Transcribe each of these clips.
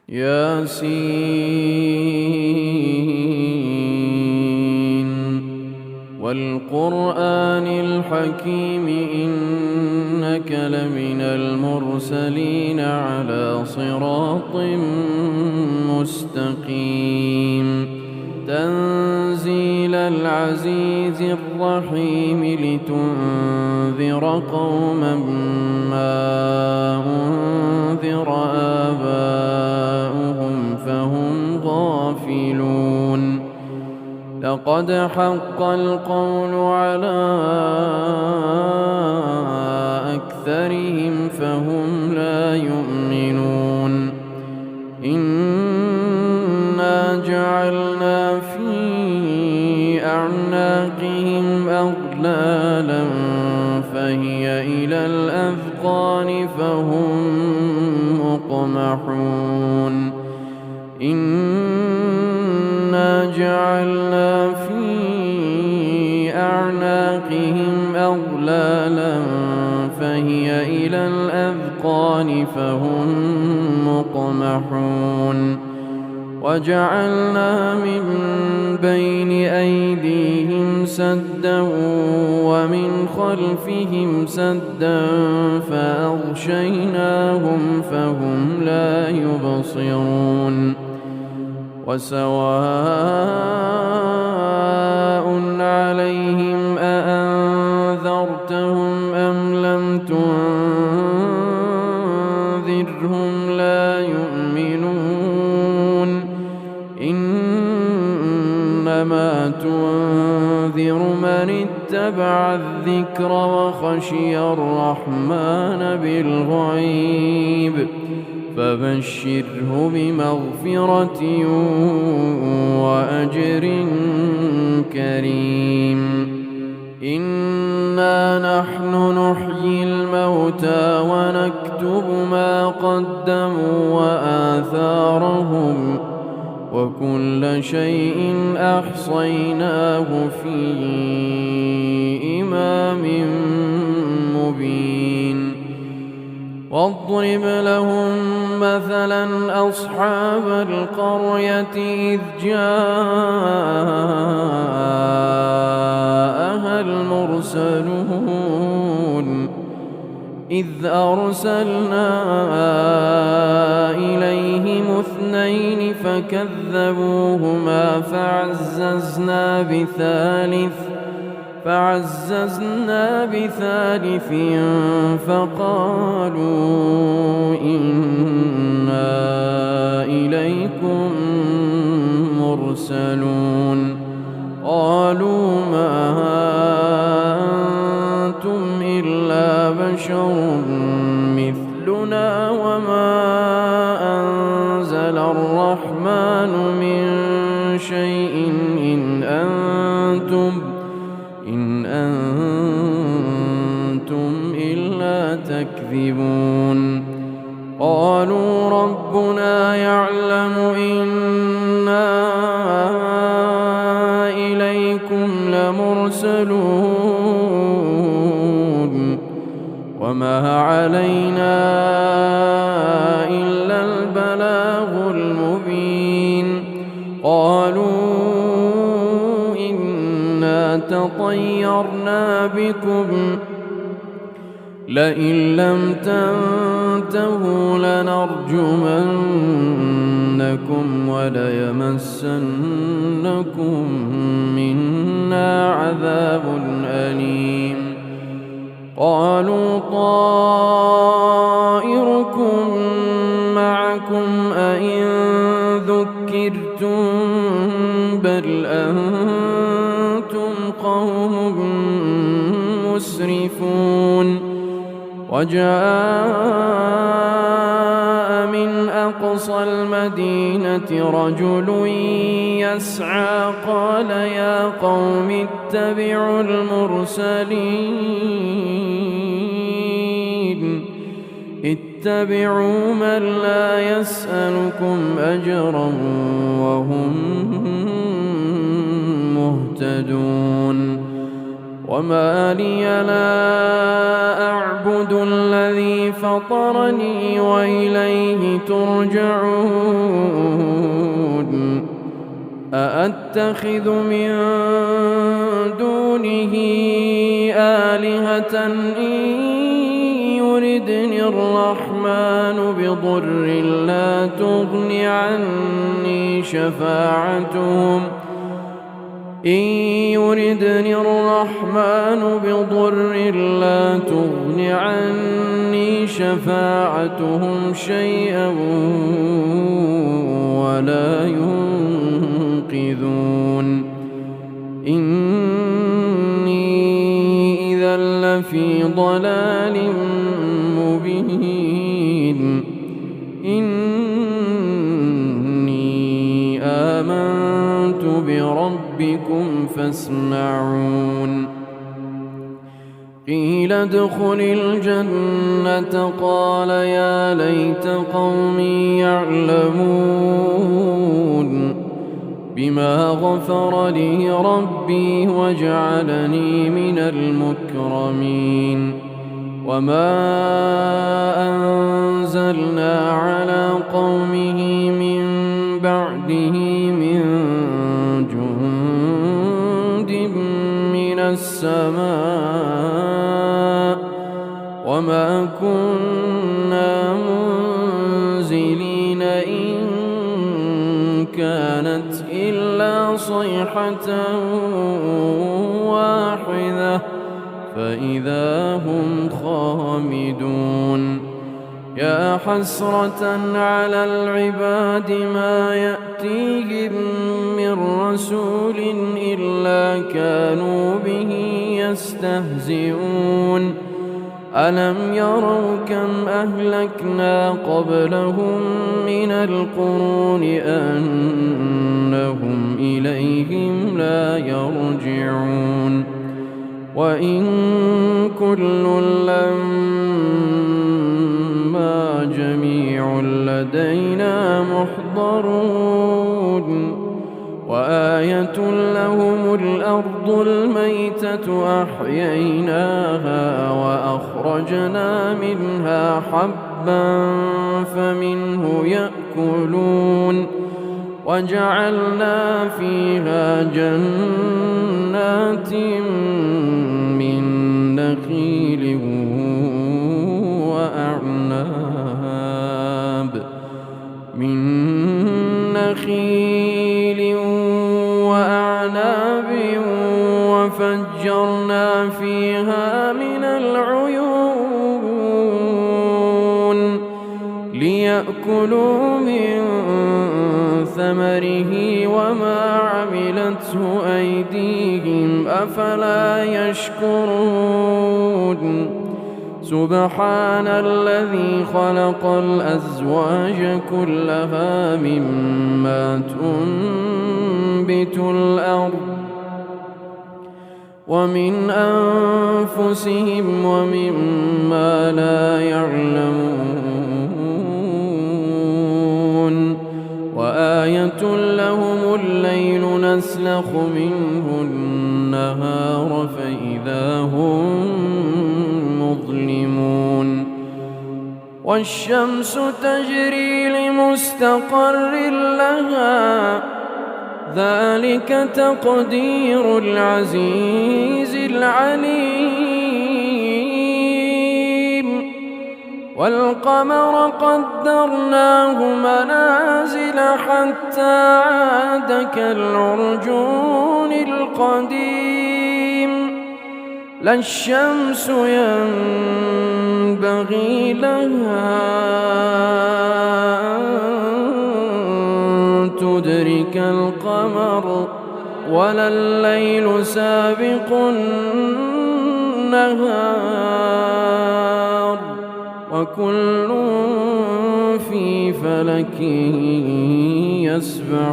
ياسين والقرآن الحكيم إنك لمن المرسلين على صراط مستقيم تنزيل العزيز الرحيم لتنذر قوما ما أنذر آباؤهم فهم غافلون لقد حق القول على أكثرهم فهم لا يؤمنون إنا جعلنا في أعناقهم أغلالا فهي إلى الأذقان فهم مقمحون إنا جعلنا في أعناقهم أغلالا فهي إلى الأذقان فهم مقمحون وجعلنا من بين أيديهم سدا ومن خلفهم سدا فأغشيناهم فهم لا يبصرون وسواء عليهم أأنذرتهم أم لم تنذرهم لا يؤمنون إنما تنذر من اتبع الذكر وخشي الرحمن بالغيب فبشره بمغفرة وأجر كريم إنا نحن نحيي الموتى ونكتب ما قدموا وآثارهم وكل شيء أحصيناه في إمام مبين واضرب لهم مثلا أصحاب القرية إذ جاءها المرسلون إذ أرسلنا إليهم اثنين فكذبوهما فعززنا بثالث فقالوا إنا إليكم مرسلون قالوا ما أنتم إلا بشر مثلنا وما أنزل الرحمن من شيء إن أنتم إلا تكذبون قالوا ربنا يعلم إنا إليكم لمرسلون وما علينا إلا البلاغ المبين قالوا إنا تطيرنا بكم لئن لم تنتهوا لنرجمنكم وليمسنكم منا عذاب أليم قالوا طائركم معكم أئن ذكرتم بل أنتم قوم مسرفون وجاء من أقصى المدينة رجل يسعى قال يا قوم اتبعوا المرسلين اتبعوا من لا يسألكم أجرا وهم مهتدون وما لي لا أعبد الذي فطرني وإليه ترجعون أأتخذ من دونه آلهة إن يردني الرحمن بضر لا تغن عني شفاعتهم شيئا ولا ينقذون إني إذا لفي ضلال مبين إني آمنت بربكم فاسمعون قيل ادخل الجنة قال يا ليت قومي يعلمون بما غفر لي ربي وجعلني من المكرمين وما أنزلنا على قومه من بعده من جند من السماء وما كنا منزلين إن كانت إلا صيحة واحدة فإذا هم خامدون يا حسرة على العباد ما يأتيهم من رسول إلا كانوا به يستهزئون ألم يروا كم أهلكنا قبلهم من القرون أنهم إليهم لا يرجعون وإن كل لما جميع لدينا محضرون وآية لهم الأرض الميتة أحييناها وأخرجنا منها حبا فمنه يأكلون وجعلنا فيها جنات من نخيل وأعناب وفجرنا فيها من العيون ليأكلوا من ثمره وما عملته أيديهم أفلا يشكرون سبحان الذي خلق الأزواج كلها مما تنبت الأرض ومن أنفسهم ومما لا يعلمون وآية لهم الليل نسلخ منه النهار فإذا هم مظلمون والشمس تجري لمستقر لها ذلك تقدير العزيز العليم والقمر قدرناه منازل حتى عاد كالعرجون القديم لا الشمس ينبغي لها أن تدرك القمر ولا الليل سابق النهار وكل في فلك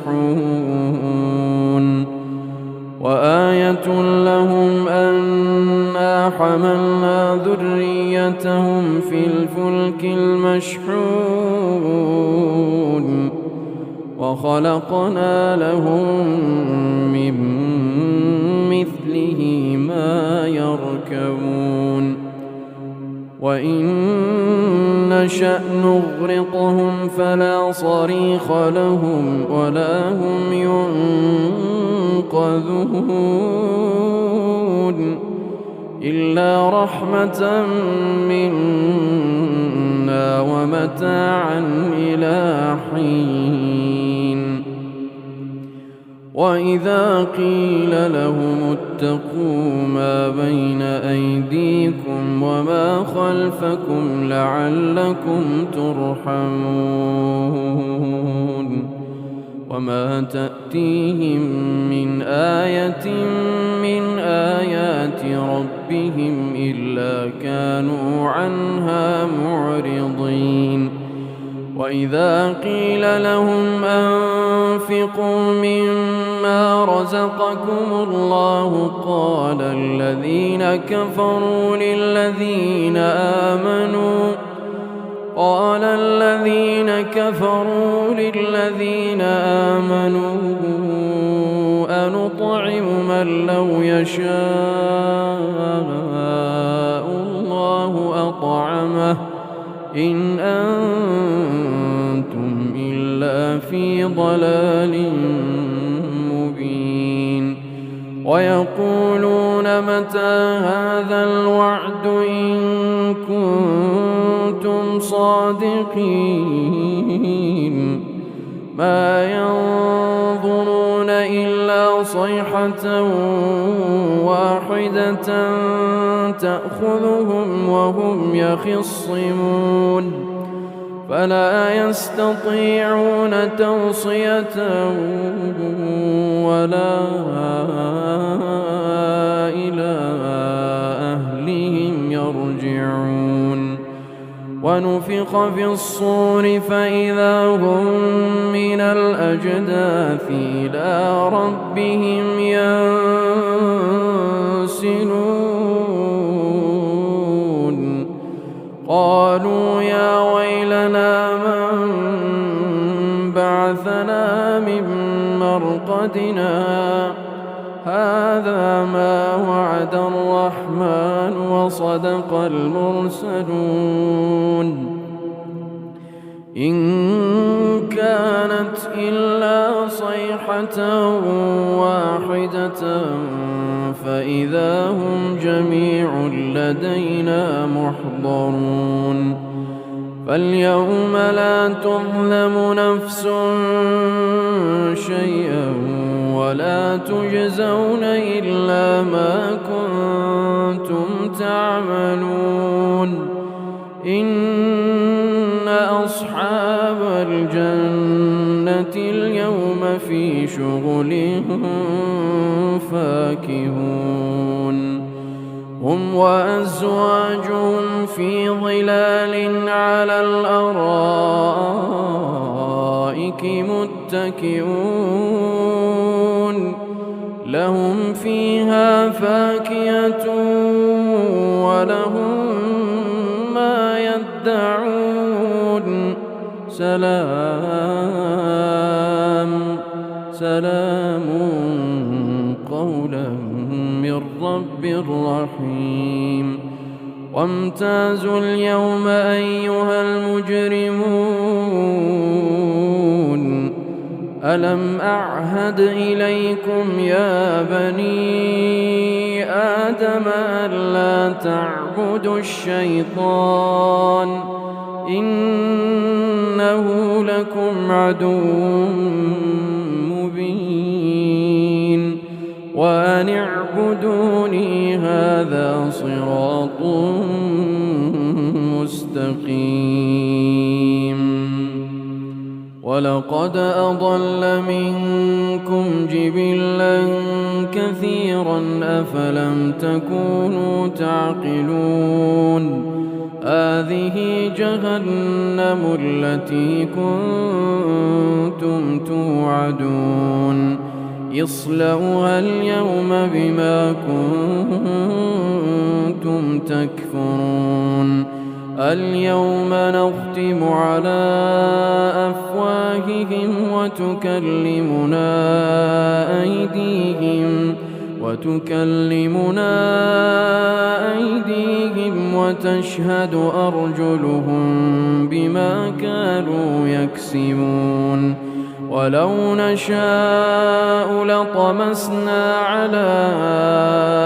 يسبحون وآية لهم أنا حملنا ذريتهم في الفلك المشحون وخلقنا لهم من مثله ما يركبون وإن نشأ نغرقهم فلا صريخ لهم ولا هم ينقذون إلا رحمة منا ومتاعا إلى حين وإذا قيل لهم اتقوا ما بين أيديكم وما خلفكم لعلكم ترحمون وما تأتيهم من آية من آيات ربهم إلا كانوا عنها معرضين وإذا قيل لهم أنفقوا مما رزقكم الله قال الذين كفروا للذين آمنوا أنطعم من لو يشاء الله أطعمه إن أنتم إلا في ضلال مبين ويقولون متى هذا الوعد إن كنتم صادقين ما ينظرون إلا صيحة واحدة تأخذهم وهم يخصمون فلا يستطيعون توصية ولا إلى أهلهم يرجعون ونفخ في الصور فإذا هم من الأجداث إلى ربهم ينسلون قالوا يا ويلنا من بعثنا من مرقدنا هذا ما وعد الرحمن وصدق المرسلون إن كانت إلا صيحة واحدة فإذا هم جميع لدينا محضرون فاليوم لا تظلم نفس شيئا ولا تجزون إلا ما كنتم تعملون إن أصحاب الجنة اليوم في شغل فاكهون هم وأزواجهم في ظلال على الأرائك متكئون لهم فيها فاكهة ولهم ما يدعون سلام قولا من رب رحيم وامتازوا اليوم أيها المجرمون ألم أعهد إليكم يا بني آدم ألا تعبدوا الشيطان إنه لكم عدو مبين وأن اعبدوني هذا صراط مستقيم ولقد أضل منكم جبلا كثيرا أفلم تكونوا تعقلون هذه جهنم التي كنتم توعدون اصلوها اليوم بما كنتم تكفرون اليوم نختم على أفواههم وتكلمنا أيديهم وتكلمنا أيديهم وتشهد أرجلهم بما كانوا يكسبون ولو نشاء لطمسنا على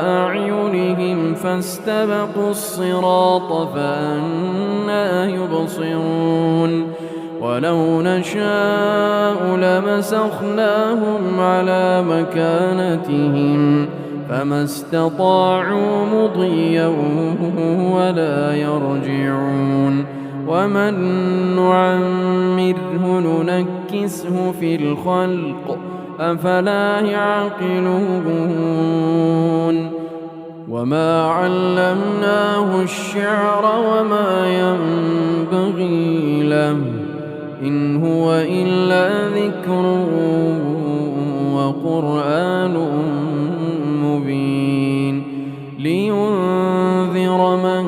أعينهم فاستبقوا الصراط فأنى يبصرون ولو نشاء لمسخناهم على مكانتهم فما استطاعوا مضيا ولا يرجعون ومن نعمره ننكسه في الخلق أفلا يعقلون وما علمناه الشعر وما ينبغي له إن هو إلا ذكر وقرآن مبين لينذر من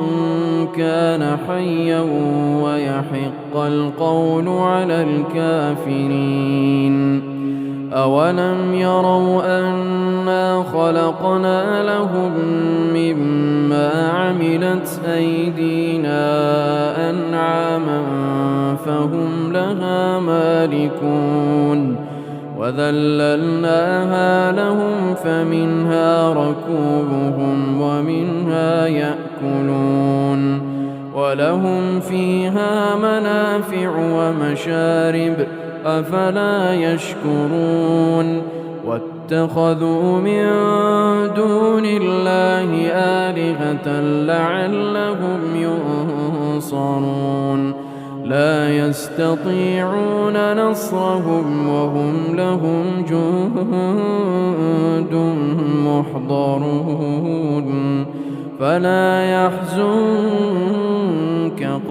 كان حيا ويحق القول على الكافرين أولم يروا أنا خلقنا لهم مما عملت أيدينا أنعاما فهم لها مالكون وذللناها لهم فمنها ركوبهم ومنها يأكلون ولهم فيها منافع ومشارب أفلا يشكرون واتخذوا من دون الله آلهة لعلهم ينصرون لا يستطيعون نصرهم وهم لهم جند محضرون فلا يحزنك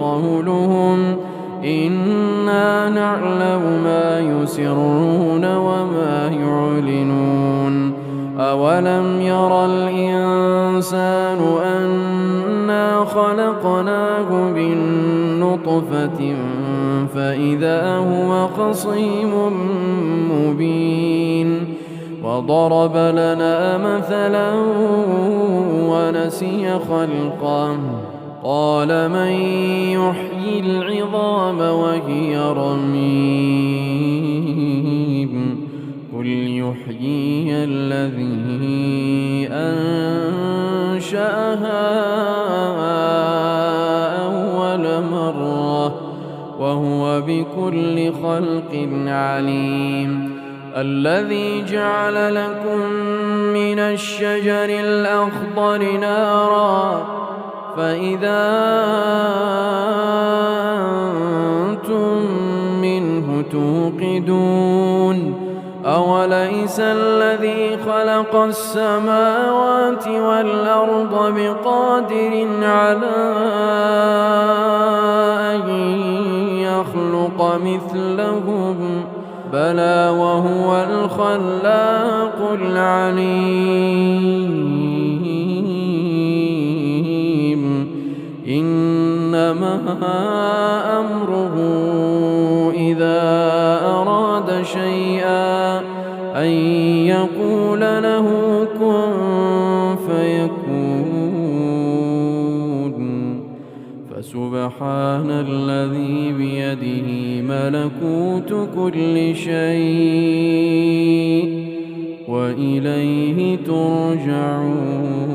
قولهم إنا نعلم ما يسرون وما يعلنون أولم ير الإنسان أنا خلقناه من نطفة فإذا هو خصيم مبين وضرب لنا مثلا ونسي خلقه قال من يحيي العظام وهي رميم قل يحييها الذي أنشأها أول مرة وهو بكل خلق عليم الذي جعل لكم من الشجر الأخضر نارا فإذا أنتم منه توقدون أوليس الذي خلق السماوات والأرض بقادر على أن يخلق مثلهم بلى وهو الخلاق العليم إنما أمره إذا أراد شيئا أن يقول له كن فيكون فسبحان الذي بيده ملكوت كل شيء وإليه ترجعون